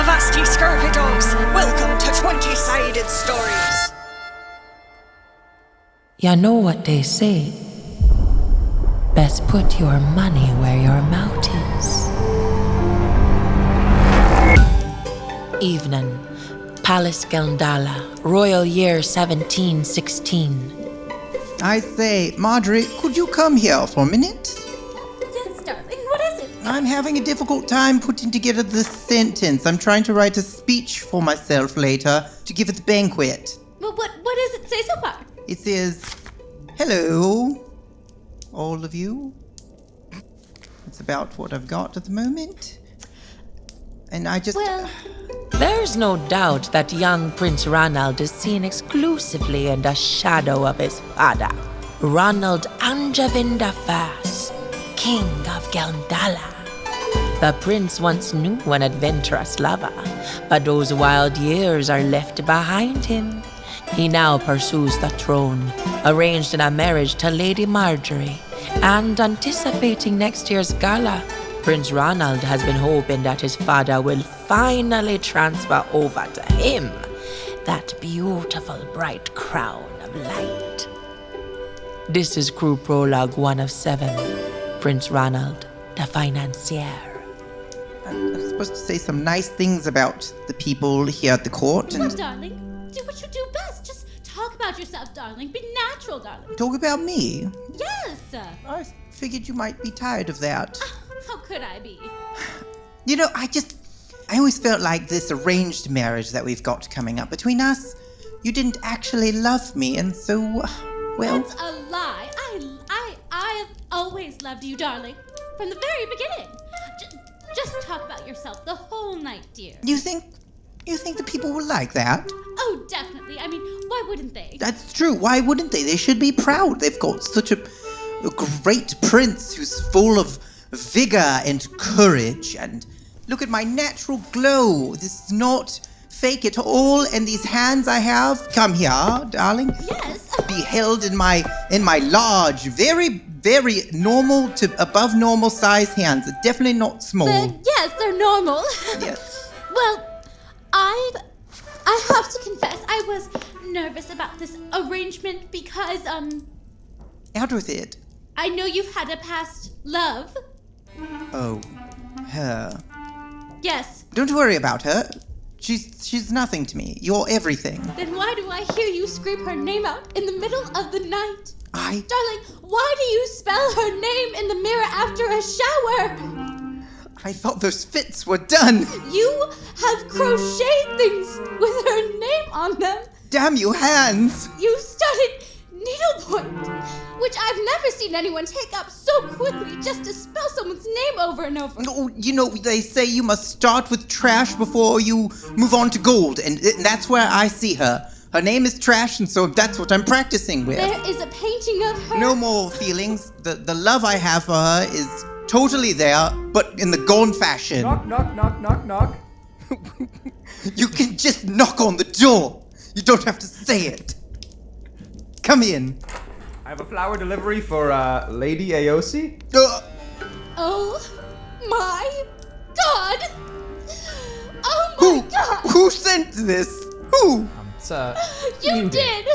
Avast ye scurvy dogs! Welcome to 20-Sided Stories! Ya know what they say. Best put your money where your mouth is. Evening. Palace Gandala, Royal Year 1716. I say, Margery, could you come here for a minute? Yes, darling, what is it? I'm having a difficult time putting together this sentence. I'm trying to write a speech for myself later to give at the banquet. Well, what does it say so far? It says, hello, all of you. It's about what I've got at the moment. And I just... Well... There's no doubt that young Prince Ronald is seen exclusively in the shadow of his father, Ronald Anjavinda Fast, King of Gandala. The prince once knew an adventurous lover, but those wild years are left behind him. He now pursues the throne, arranged in a marriage to Lady Margery, and anticipating next year's gala. Prince Ronald has been hoping that his father will finally transfer over to him that beautiful bright crown of light. This is Crew Prologue 1 of 7. Prince Ronald, the Financier. I'm supposed to say some nice things about the people here at the court No, and darling, do what you do best. Just talk about yourself, darling. Be natural, darling. talk about me. Yes! I figured you might be tired of that. How could I be? You know, I always felt like this arranged marriage that we've got coming up between us, you didn't actually love me, and so, well... That's a lie. I've always loved you, darling. From the very beginning. Just talk about yourself the whole night, dear. You think the people will like that? Oh, definitely. I mean, why wouldn't they? That's true. Why wouldn't they? They should be proud. They've got such a great prince who's full of vigor and courage. And look at my natural glow. This is not fake at all. And these hands I have, come here, darling. Yes. Be held in my large, very, very normal to above normal size hands. They're definitely not small. Yes, they're normal. Yes. Well, I have to confess, I was nervous about this arrangement because, Out with it. I know you've had a past love. Oh, her. Yes. Don't worry about her. She's nothing to me. You're everything. Then why do I hear you scream her name out in the middle of the night? Darling, why do you spell her name in the mirror after a shower? I thought those fits were done. You have crocheted things with her name on them. Damn you, hands. You studied needlepoint, which I've never seen anyone take up so quickly just to spell someone's name over and over. Oh, you know, they say you must start with trash before you move on to gold, and that's where I see her. Her name is Trash, and so that's what I'm practicing with. There is a painting of her. No more feelings. The love I have for her is totally there, but in the gone fashion. Knock, knock, knock, knock, knock. You can just knock on the door. You don't have to say it. Come in. I have a flower delivery for Lady Aosi. Oh my God! Oh my God! Who sent this? Who? You did!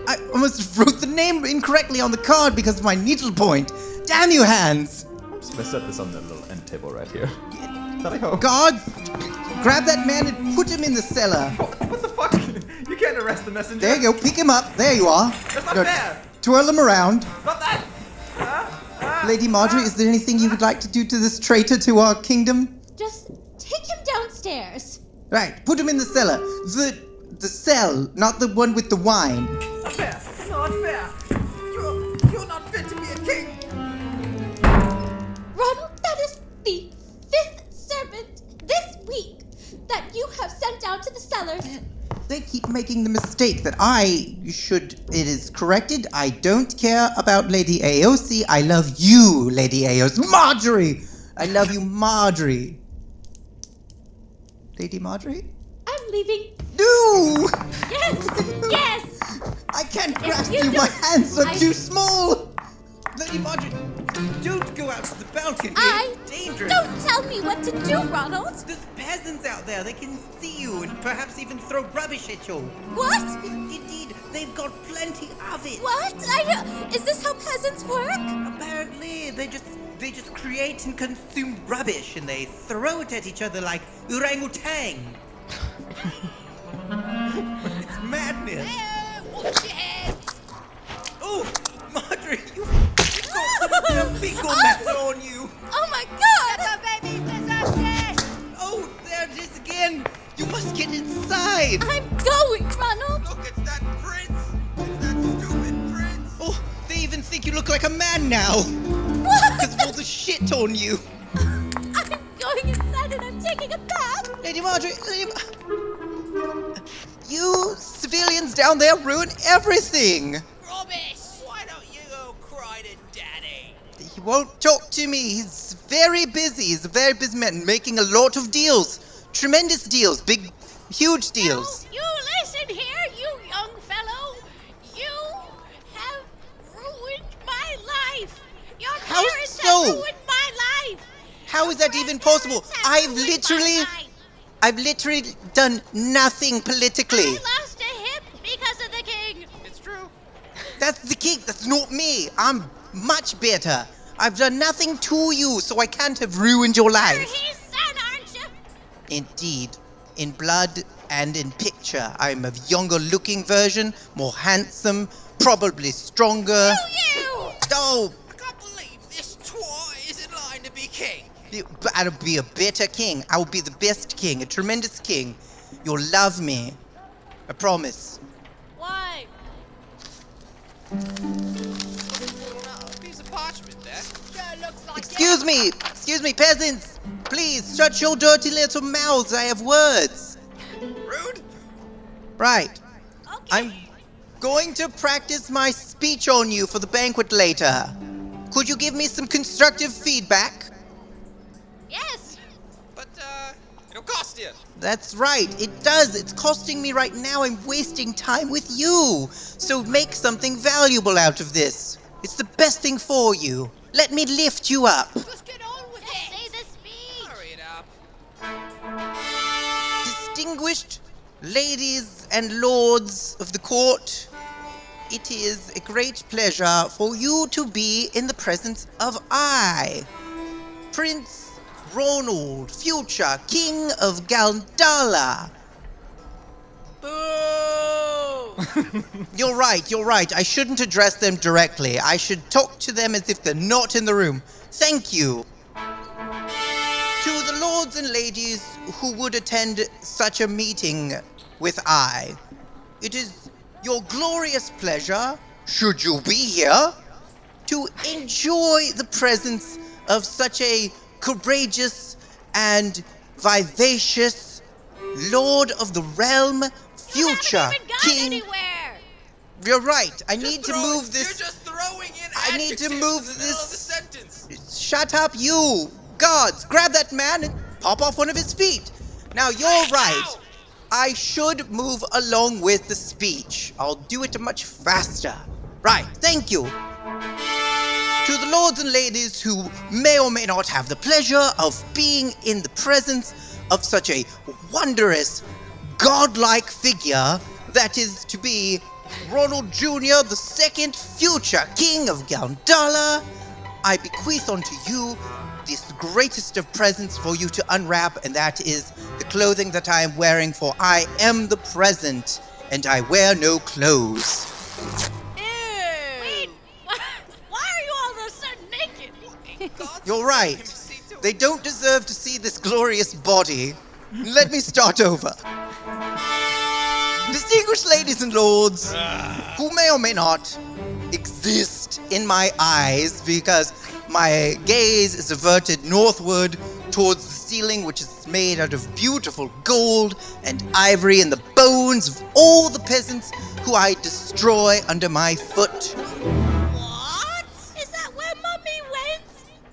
I almost wrote the name incorrectly on the card because of my needlepoint. Damn you, hands! I'm just gonna set this on the little end table right here. Tally-ho. Guards, grab that man and put him in the cellar. Oh, what the fuck? You can't arrest the messenger. There you go, pick him up. There you are. That's not Good. fair. Twirl him around. Not that. Lady Margery, is there anything you would like to do to this traitor to our kingdom? Just take him downstairs. Right, put him in the cellar. The cell, not the one with the wine. Not fair. Not fair. You're not fit to be a king. Ronald, that is the 5th servant this week that you have sent down to the cellars. They keep making the mistake that it is corrected. I don't care about Lady Aosi. I love you, Lady Aosi. Margery! I love you, Margery. Lady Margery? I'm leaving. No! Yes! Yes! I can't grasp you you. My don't- hands are too small. Lady Margery, don't go go out to the balcony. It's dangerous. Don't tell me what to do, Ronald. There's peasants out there. They can see you and perhaps even throw rubbish at you. What? Indeed, they've got plenty of it. What? Is this how peasants work? Apparently, they just create and consume rubbish and they throw it at each other like orangutan. It's madness. Watch your head! Oh, Margery, you've got some fecal matter on you. Oh my god! The baby's disappeared! Oh, there it is again. You must get inside. I'm going, Ronald. Look, it's that prince! It's that stupid prince! Oh, they even think you look like a man now. What? Because of all the shit on you. I'm going inside and I'm taking a bath. Lady Margery, you civilians down there ruin everything. Rubbish! Why don't you go cry to Daddy? He won't talk to me. He's very busy. He's a very busy man making a lot of deals. Tremendous deals. Big, huge deals. You listen here, you young fellow. You have ruined my life. Your How parents so? have ruined my life. How is that even possible? Grandparents have ruined my life. I've literally done nothing politically. I lost a hip because of the king. It's true. That's the king. That's not me. I'm much better. I've done nothing to you, so I can't have ruined your You're life. his son, aren't you? Indeed. In blood and in picture, I'm a younger looking version, more handsome, probably stronger. You! Oh, I can't believe this twat is in line to be king. but I'll be a better king. I will be the best king, a tremendous king. You'll love me. I promise. Why? A piece of parchment there. Sure looks like Excuse me, peasants. Please, shut your dirty little mouths. I have words. Rude? Right. Okay. I'm going to practice my speech on you for the banquet later. Could you give me some constructive feedback? Yes. But, it'll cost you. That's right, it does. It's costing me right now. I'm wasting time with you. So make something valuable out of this. It's the best thing for you. Let me lift you up. Just get on with it. Say the speech. Hurry it up. Distinguished ladies and lords of the court, it is a great pleasure for you to be in the presence of I, Prince Ronald, future King of Galdala. Boo! You're right. I shouldn't address them directly. I should talk to them as if they're not in the room. Thank you. To the lords and ladies who would attend such a meeting with I, it is your glorious pleasure, should you be here, to enjoy the presence of such a courageous and vivacious Lord of the Realm, future Haven't even gone King. anywhere. You're right. I need to move You're this. just throwing in I need to adjectives move in the middle this- of the sentence. Shut up, you! Guards, grab that man and pop off one of his feet. Now, you're right. Ow! I should move along with the speech. I'll do it much faster. Right, thank you. To the lords and ladies who may or may not have the pleasure of being in the presence of such a wondrous, godlike figure that is to be Ronald Jr., the second future King of Galdala, I bequeath unto you this greatest of presents for you to unwrap, and that is the clothing that I am wearing, for I am the present, and I wear no clothes. Wait. Why are you all of a sudden naked? You're right. They don't deserve to see this glorious body. Let me start over. Distinguished ladies and lords, who may or may not exist in my eyes because my gaze is averted northward towards the ceiling, which is made out of beautiful gold and ivory and the bones of all the peasants who I destroy under my foot. What? Is that where Mummy went?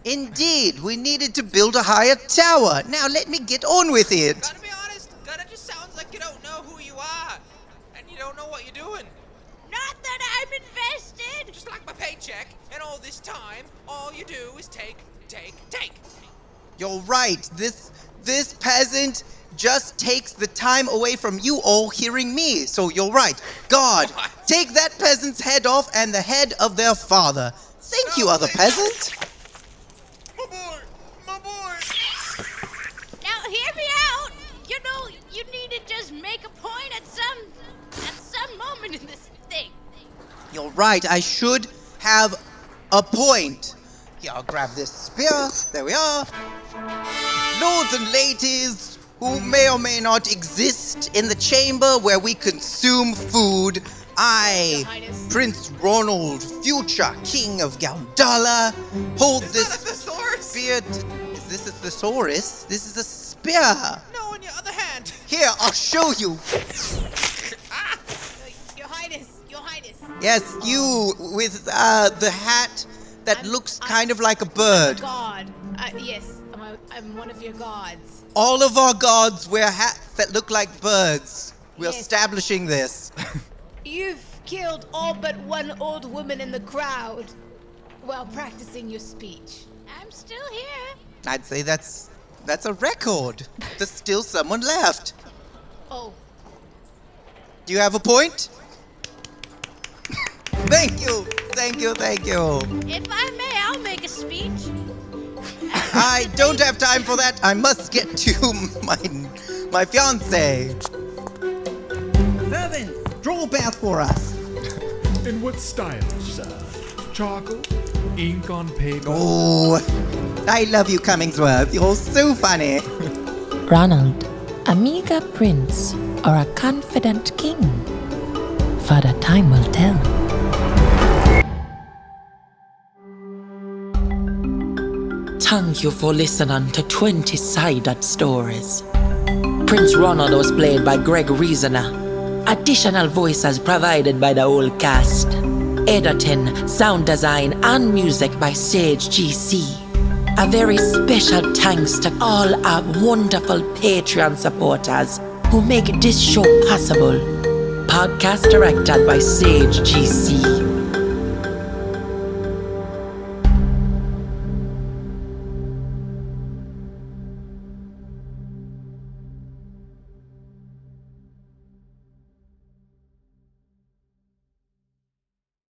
Indeed, we needed to build a higher tower. Now let me get on with it. Gotta be honest, that just sounds like you don't know who you are. And you don't know what you're doing. Not that I'm invested. Just like my paycheck, and all this time, all you do is take. You're right. This peasant just takes the time away from you all hearing me. So you're right. God, take that peasant's head off and the head of their father. Thank you, other peasant. My boy! Now hear me out. You know, you need to just make a point at some moment in this thing. You're right. I should have a point. Here, I'll grab this spear. There we are. Lords and ladies who may or may not exist in the chamber where we consume food, I, Prince Ronald, future King of Galdala, hold this spear. Is this a thesaurus? This is a spear. No, on your other hand. Here, I'll show you. Your Highness. Yes, you with the hat that looks kind of like a bird. God. Yes, I'm one of your gods. All of our gods wear hats that look like birds. We're Yes. establishing this. You've killed all but one old woman in the crowd while practicing your speech. I'm still here. I'd say that's a record. There's still someone left. Oh, Do you have a point? Thank you. if I may, I'll make a speech. I don't have time for that. I must get to my fiancé. Servants, draw a bath for us. In what style, sir? Charcoal? Ink on paper? Oh, I love you, Cummingsworth. You're so funny. Ronald, a meager prince or a confident king? Father Time will tell. Thank you for listening to 20-sided stories. Prince Ronald was played by Greg Reasoner. Additional voices provided by the whole cast. Editing, sound design, and music by Sage G.C. A very special thanks to all our wonderful Patreon supporters who make this show possible. Podcast directed by Sage G.C.